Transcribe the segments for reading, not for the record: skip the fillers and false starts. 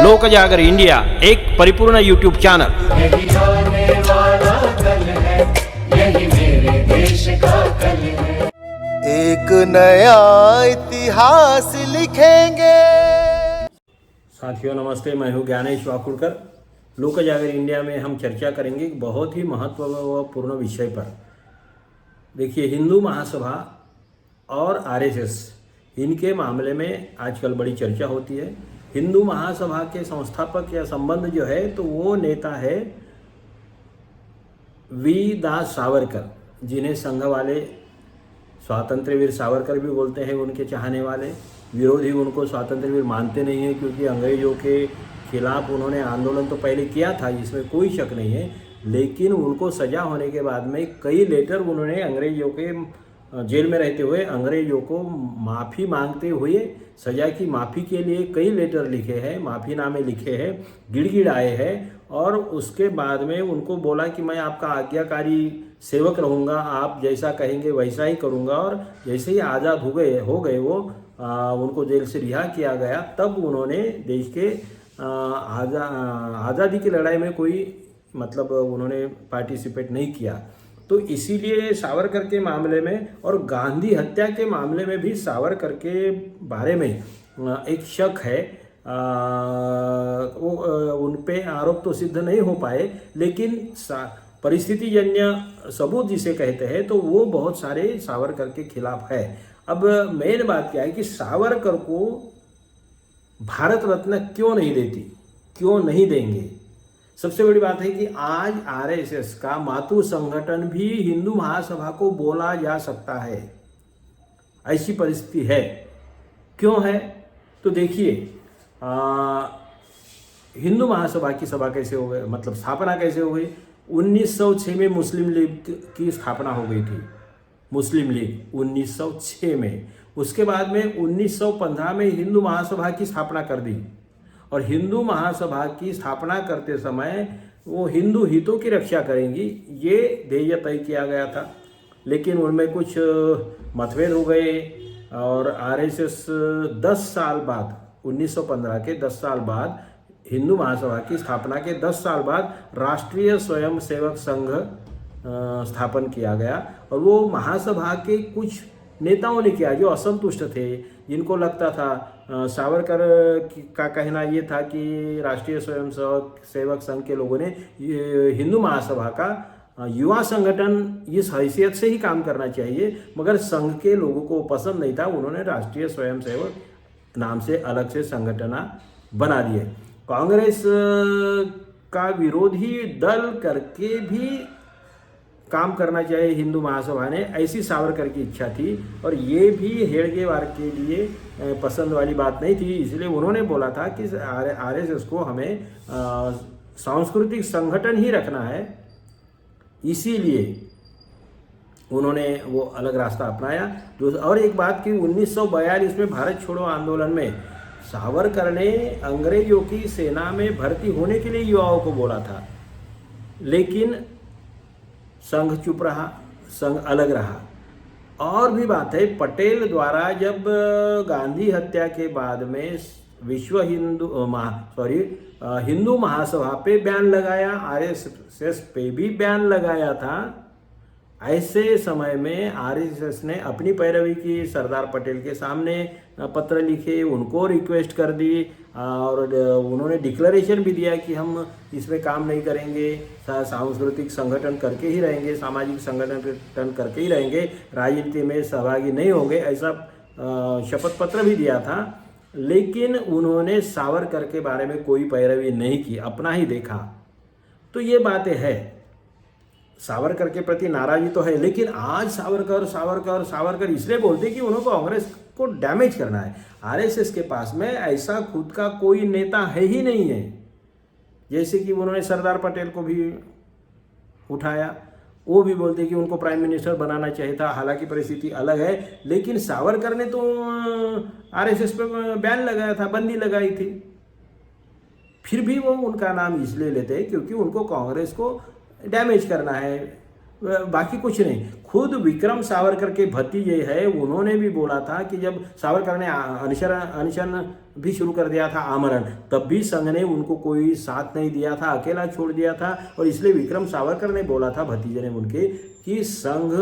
लोक जागर इंडिया, एक परिपूर्ण यूट्यूब चैनल। यही आने वाला कल है, यही मेरे देश का कल है। एक नया इतिहास लिखेंगे। साथियों नमस्ते, मैं हूं ज्ञानेश वाकुड़कर। लोक जागर इंडिया में हम चर्चा करेंगे एक बहुत ही महत्वपूर्ण विषय पर। देखिए, हिंदू महासभा और आरएसएस, इनके मामले में आजकल बड़ी चर्चा होती है। हिंदू महासभा के संस्थापक या संबंध जो है, तो वो नेता है वी दास सावरकर, जिन्हें संघ वाले स्वातंत्र्य वीर सावरकर भी बोलते हैं। उनके चाहने वाले विरोधी उनको स्वातंत्र्य वीर मानते नहीं हैं, क्योंकि अंग्रेजों के खिलाफ उन्होंने आंदोलन तो पहले किया था, इसमें कोई शक नहीं है। लेकिन उनको सजा होने के बाद में कई लेटर उन्होंने अंग्रेजों के जेल में रहते हुए अंग्रेजों को माफ़ी मांगते हुए सज़ा की माफ़ी के लिए कई लेटर लिखे हैं, माफ़ीनामे लिखे हैं, गिड़गिड़ाए हैं। और उसके बाद में उनको बोला कि मैं आपका आज्ञाकारी सेवक रहूँगा, आप जैसा कहेंगे वैसा ही करूँगा। और जैसे ही आज़ाद हो गए वो उनको जेल से रिहा किया गया, तब उन्होंने देश के आज़ादी की लड़ाई में कोई मतलब उन्होंने पार्टिसिपेट नहीं किया। तो इसीलिए सावरकर के मामले में और गांधी हत्या के मामले में भी सावरकर के बारे में एक शक है। वो उन पे आरोप तो सिद्ध नहीं हो पाए, लेकिन परिस्थितिजन्य सबूत जिसे कहते हैं, तो वो बहुत सारे सावरकर के खिलाफ है। अब मेन बात क्या है कि सावरकर को भारत रत्न क्यों नहीं देंगे। सबसे बड़ी बात है कि आज आरएसएस का मातृ संगठन भी हिंदू महासभा को बोला जा सकता है, ऐसी परिस्थिति है। क्यों है? तो देखिए, हिंदू महासभा की सभा कैसे हो गई, मतलब स्थापना कैसे हो गई। 1906 में मुस्लिम लीग की स्थापना हो गई थी, मुस्लिम लीग 1906 में। उसके बाद में 1915 में हिंदू महासभा की स्थापना कर दी। और हिंदू महासभा की स्थापना करते समय वो हिंदू हितों की रक्षा करेंगी, ये ध्येय तय किया गया था। लेकिन उनमें कुछ मतभेद हो गए और आरएसएस 10 साल बाद, 1915 के 10 साल बाद, हिंदू महासभा की स्थापना के 10 साल बाद राष्ट्रीय स्वयंसेवक संघ स्थापन किया गया। और वो महासभा के कुछ नेताओं ने किया जो असंतुष्ट थे, जिनको लगता था, सावरकर का कहना ये था कि राष्ट्रीय स्वयंसेवक संघ के लोगों ने हिंदू महासभा का युवा संगठन इस हैसियत से ही काम करना चाहिए, मगर संघ के लोगों को पसंद नहीं था। उन्होंने राष्ट्रीय स्वयंसेवक नाम से अलग से संगठन बना दिए। कांग्रेस का विरोधी दल करके भी काम करना चाहिए हिंदू महासभा ने, ऐसी सावरकर की इच्छा थी। और ये भी हेडगेवार के लिए पसंद वाली बात नहीं थी, इसलिए उन्होंने बोला था कि आरएसएस को हमें सांस्कृतिक संगठन ही रखना है। इसीलिए उन्होंने वो अलग रास्ता अपनाया। और एक बात कि 1942 में भारत छोड़ो आंदोलन में सावरकर ने अंग्रेजों की सेना में भर्ती होने के लिए युवाओं को बोला था, लेकिन संघ चुप रहा, संघ अलग रहा। और भी बात है, पटेल द्वारा जब गांधी हत्या के बाद में हिंदू महासभा पे बैन लगाया, आरएसएस पे भी बैन लगाया था। ऐसे समय में आरएसएस ने अपनी पैरवी की, सरदार पटेल के सामने पत्र लिखे, उनको रिक्वेस्ट कर दी और उन्होंने डिक्लेरेशन भी दिया कि हम इसमें काम नहीं करेंगे, सांस्कृतिक संगठन करके ही रहेंगे, सामाजिक संगठन करके ही रहेंगे, राजनीति में सहभागी नहीं होंगे, ऐसा शपथ पत्र भी दिया था। लेकिन उन्होंने सावरकर के बारे में कोई पैरवी नहीं की, अपना ही देखा। तो ये बातें हैं, सावरकर के प्रति नाराजगी तो है। लेकिन आज सावरकर इसलिए बोलते कि उन्होंने कांग्रेस को डैमेज करना है। आरएसएस के पास में ऐसा खुद का कोई नेता है ही नहीं है। जैसे कि उन्होंने सरदार पटेल को भी उठाया, वो भी बोलते कि उनको प्राइम मिनिस्टर बनाना चाहिए था, हालांकि परिस्थिति अलग है। लेकिन सावरकर ने तो आरएसएस पे बैन लगाया था, बंदी लगाई थी। फिर भी वो उनका नाम इसलिए लेते हैं क्योंकि उनको कांग्रेस को डैमेज करना है, बाकी कुछ नहीं। खुद विक्रम सावरकर के भतीजे है, उन्होंने भी बोला था कि जब सावरकर ने अनशन भी शुरू कर दिया था, आमरण, तब भी संघ ने उनको कोई साथ नहीं दिया था, अकेला छोड़ दिया था। और इसलिए विक्रम सावरकर ने बोला था, भतीजे ने उनके, कि संघ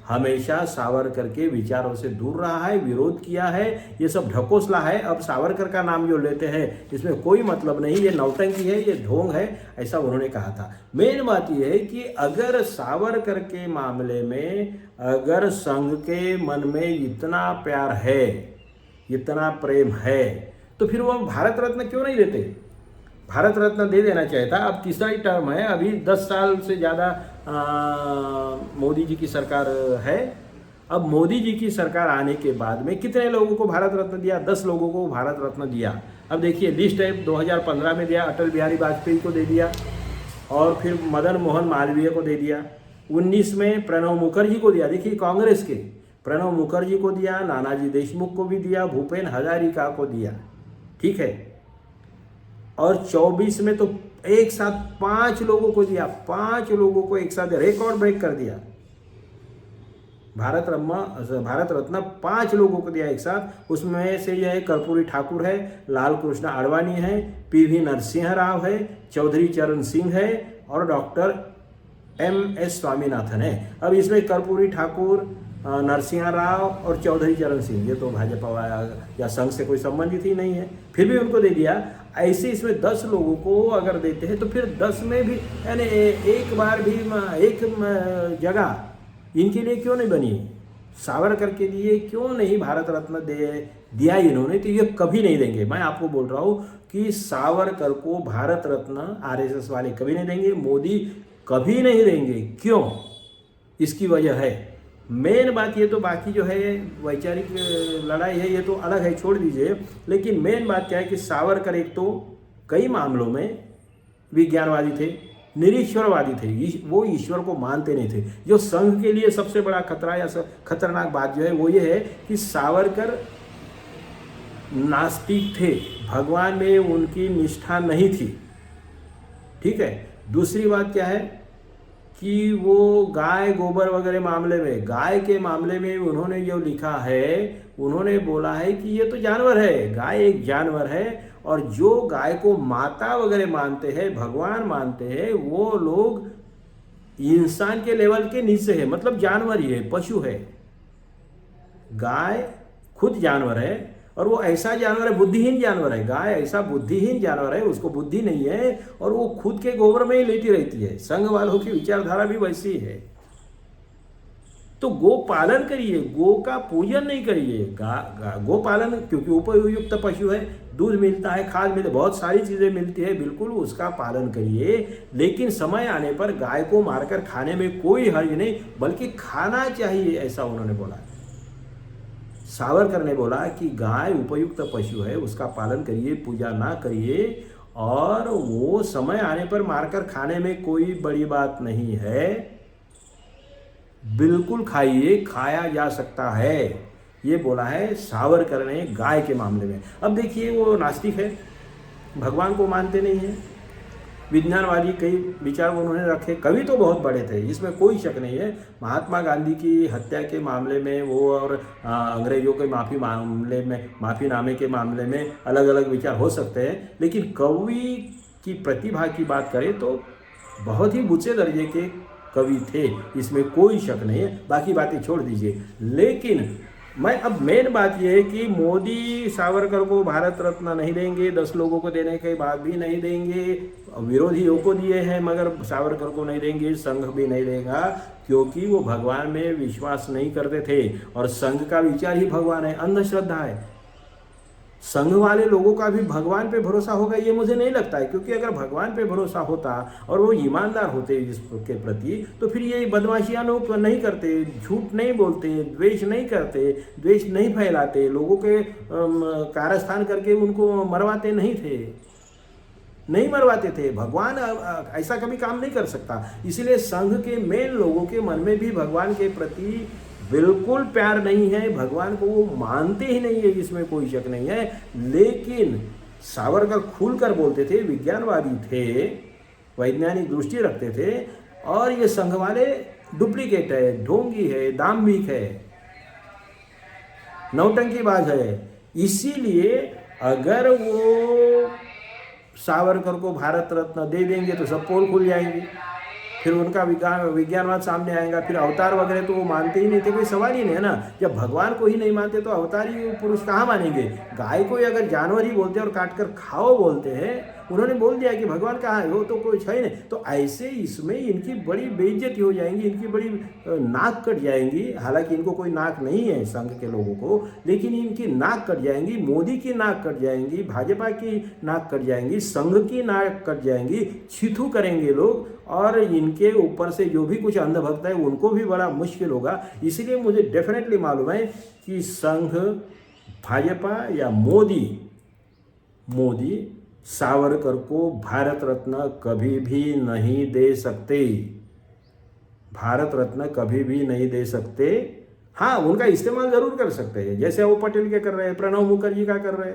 हमेशा सावरकर के विचारों से दूर रहा है, विरोध किया है, ये सब ढकोसला है। अब सावरकर का नाम जो लेते हैं इसमें कोई मतलब नहीं, ये नौटंकी है, ये ढोंग है, ऐसा उन्होंने कहा था। मेन बात यह है कि अगर सावरकर के मामले में अगर संघ के मन में इतना प्यार है, इतना प्रेम है, तो फिर वो भारत रत्न क्यों नहीं देते? भारत रत्न दे देना चाहिए था। अब तीसरा ही टर्म है, अभी 10 साल से ज़्यादा मोदी जी की सरकार है। अब मोदी जी की सरकार आने के बाद में कितने लोगों को भारत रत्न दिया? 10 लोगों को भारत रत्न दिया। अब देखिए लिस्ट है, 2015 में दिया, अटल बिहारी वाजपेयी को दे दिया, और फिर मदन मोहन मालवीय को दे दिया। 19 में प्रणब मुखर्जी को दिया, देखिए कांग्रेस के प्रणब मुखर्जी को दिया, नानाजी देशमुख को भी दिया, भूपेन हजारिका को दिया, ठीक है। और 24 में तो एक साथ 5 लोगों को दिया, 5 लोगों को एक साथ रिकॉर्ड ब्रेक कर दिया। भारत रत्न 5 लोगों को दिया एक साथ। उसमें से यह कर्पूरी ठाकुर है, लाल कृष्ण आडवाणी है, पीवी नरसिंह राव है, चौधरी चरण सिंह है, और डॉक्टर MS स्वामीनाथन है। अब इसमें कर्पूरी ठाकुर, नरसिंह राव और चौधरी चरण सिंह, ये तो भाजपा या संघ से कोई संबंधित ही नहीं है, फिर भी उनको दे दिया। ऐसे इसमें 10 लोगों को अगर देते हैं तो फिर 10 में भी, यानी एक बार भी एक जगह इनके लिए क्यों नहीं बनी? सावरकर के लिए क्यों नहीं भारत रत्न दिया इन्होंने? तो ये कभी नहीं देंगे। मैं आपको बोल रहा हूँ कि सावरकर को भारत रत्न RSS वाले कभी नहीं देंगे, मोदी कभी नहीं देंगे। क्यों? इसकी वजह है, मेन बात ये तो, बाकी जो है वैचारिक लड़ाई है, ये तो अलग है, छोड़ दीजिए। लेकिन मेन बात क्या है कि सावरकर एक तो कई मामलों में विज्ञानवादी थे, निरीश्वरवादी थे, वो ईश्वर को मानते नहीं थे। जो संघ के लिए सबसे बड़ा खतरा या खतरनाक बात जो है वो ये है कि सावरकर नास्तिक थे, भगवान में उनकी निष्ठा नहीं थी, ठीक है। दूसरी बात क्या है कि वो गाय गोबर वगैरह मामले में, गाय के मामले में उन्होंने जो लिखा है, उन्होंने बोला है कि ये तो जानवर है, गाय एक जानवर है, और जो गाय को माता वगैरह मानते हैं, भगवान मानते हैं, वो लोग इंसान के लेवल के नीचे है, मतलब जानवर ही है, पशु है। गाय खुद जानवर है, और वो ऐसा जानवर है, बुद्धिहीन जानवर है। गाय ऐसा बुद्धिहीन जानवर है, उसको बुद्धि नहीं है, और वो खुद के गोबर में ही लेटी रहती है। संघ वालों की विचारधारा भी वैसी है। तो गो पालन करिए, गो का पूजन नहीं करिए। गो पालन, क्योंकि उपयुक्त पशु है, दूध मिलता है, खाद मिलता है, बहुत सारी चीज़ें मिलती है, बिल्कुल उसका पालन करिए। लेकिन समय आने पर गाय को मारकर खाने में कोई हर्ज नहीं, बल्कि खाना चाहिए, ऐसा उन्होंने बोला। सावरकर ने बोला कि गाय उपयुक्त पशु है, उसका पालन करिए, पूजा ना करिए, और वो समय आने पर मारकर खाने में कोई बड़ी बात नहीं है, बिल्कुल खाइए, खाया जा सकता है, ये बोला है सावरकर ने गाय के मामले में। अब देखिए वो नास्तिक है, भगवान को मानते नहीं है, विज्ञानवादी कई विचार उन्होंने रखे, कवि तो बहुत बड़े थे, इसमें कोई शक नहीं है। महात्मा गांधी की हत्या के मामले में वो, और अंग्रेजों के माफ़ीनामे के मामले में अलग अलग विचार हो सकते हैं, लेकिन कवि की प्रतिभा की बात करें तो बहुत ही ऊंचे दर्जे के कवि थे, इसमें कोई शक नहीं है। बाकी बातें छोड़ दीजिए। लेकिन मैं अब मेन बात यह है कि मोदी सावरकर को भारत रत्न नहीं देंगे, 10 लोगों को देने के बाद भी नहीं देंगे, विरोधियों को दिए हैं मगर सावरकर को नहीं देंगे, संघ भी नहीं देगा, क्योंकि वो भगवान में विश्वास नहीं करते थे, और संघ का विचार ही भगवान है, अंधश्रद्धा है। संघ वाले लोगों का भी भगवान पे भरोसा होगा ये मुझे नहीं लगता है, क्योंकि अगर भगवान पे भरोसा होता और वो ईमानदार होते इसके प्रति, तो फिर ये बदमाशियां लोग नहीं करते, झूठ नहीं बोलते, द्वेष नहीं करते, द्वेष नहीं फैलाते, लोगों के कारस्थान करके उनको मरवाते नहीं मरवाते थे। भगवान ऐसा कभी काम नहीं कर सकता। इसलिए संघ के मेन लोगों के मन में भी भगवान के प्रति बिल्कुल प्यार नहीं है, भगवान को वो मानते ही नहीं है, इसमें कोई शक नहीं है। लेकिन सावरकर खुलकर बोलते थे, विज्ञानवादी थे, वैज्ञानिक दृष्टि रखते थे, और ये संघ वाले डुप्लीकेट है, ढोंगी है, दाम्भिक है, नौटंकीबाज है। इसीलिए अगर वो सावरकर को भारत रत्न दे देंगे तो सब पोल खुल जाएंगे, फिर उनका विज्ञानवाद सामने आएगा, फिर अवतार वगैरह तो वो मानते ही नहीं थे, कोई सवाल ही नहीं है ना। जब भगवान को ही नहीं मानते तो अवतारी पुरुष कहाँ मानेंगे। गाय को अगर जानवर ही बोलते हैं और काट कर खाओ बोलते हैं, उन्होंने बोल दिया कि भगवान कहाँ है, वो तो कोई है नहीं। तो ऐसे इसमें इनकी बड़ी बेइज्जती हो जाएंगी, इनकी बड़ी नाक कट जाएंगी। हालांकि इनको कोई नाक नहीं है संघ के लोगों को, लेकिन इनकी नाक कट जाएंगी, मोदी की नाक कट जाएंगी, भाजपा की नाक कट जाएंगी, संघ की नाक कट जाएंगी, छिथू करेंगे लोग। और इनके ऊपर से जो भी कुछ अंधभक्त है उनको भी बड़ा मुश्किल होगा। इसलिए मुझे डेफिनेटली मालूम है कि संघ, भाजपा या मोदी सावरकर को भारत रत्न कभी भी नहीं दे सकते, भारत रत्न कभी भी नहीं दे सकते। हाँ, उनका इस्तेमाल जरूर कर सकते हैं, जैसे वो पटेल के कर रहे हैं, प्रणब मुखर्जी का कर रहे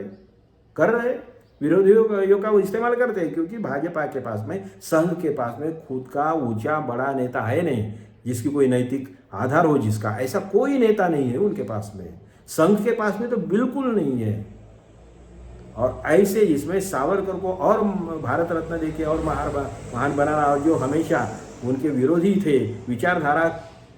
हैं। विरोधियों का वो इस्तेमाल करते हैं, क्योंकि भाजपा के पास में, संघ के पास में खुद का ऊंचा बड़ा नेता है नहीं, जिसकी कोई नैतिक आधार हो, जिसका ऐसा कोई नेता नहीं है उनके पास में। संघ के पास में तो बिल्कुल नहीं है। और ऐसे इसमें सावरकर को और भारत रत्न देके और महान बनाना, और जो हमेशा उनके विरोधी थे, विचारधारा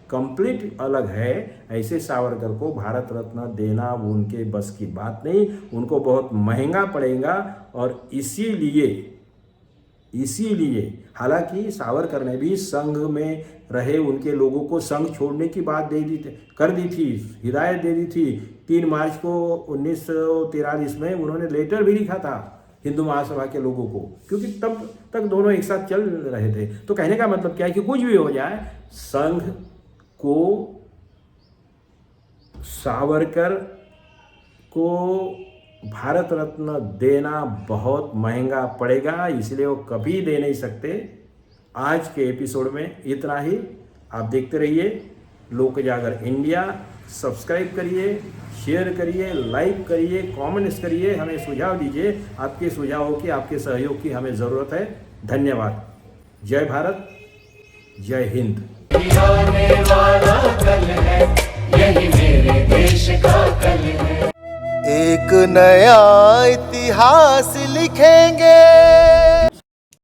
कंप्लीट अलग है, ऐसे सावरकर को भारत रत्न देना उनके बस की बात नहीं, उनको बहुत महंगा पड़ेगा। और इसीलिए हालांकि सावरकर ने भी संघ में रहे उनके लोगों को संघ छोड़ने की बात कर दी थी, हिदायत दे दी थी। 3 मार्च को 1943 में उन्होंने लेटर भी लिखा था हिंदू महासभा के लोगों को, क्योंकि तब तक दोनों एक साथ चल रहे थे। तो कहने का मतलब क्या है कि कुछ भी हो जाए, संघ को सावरकर को भारत रत्न देना बहुत महंगा पड़ेगा, इसलिए वो कभी दे नहीं सकते। आज के एपिसोड में इतना ही। आप देखते रहिए लोक जागर इंडिया। सब्सक्राइब करिए, शेयर करिए, लाइक करिए, कमेंट्स करिए, हमें सुझाव दीजिए। आपके सुझावों की, आपके सहयोग की हमें ज़रूरत है। धन्यवाद। जय भारत, जय हिंद। आने वाला कल है, यही मेरे देश का कल है। एक नया इतिहास लिखेंगे।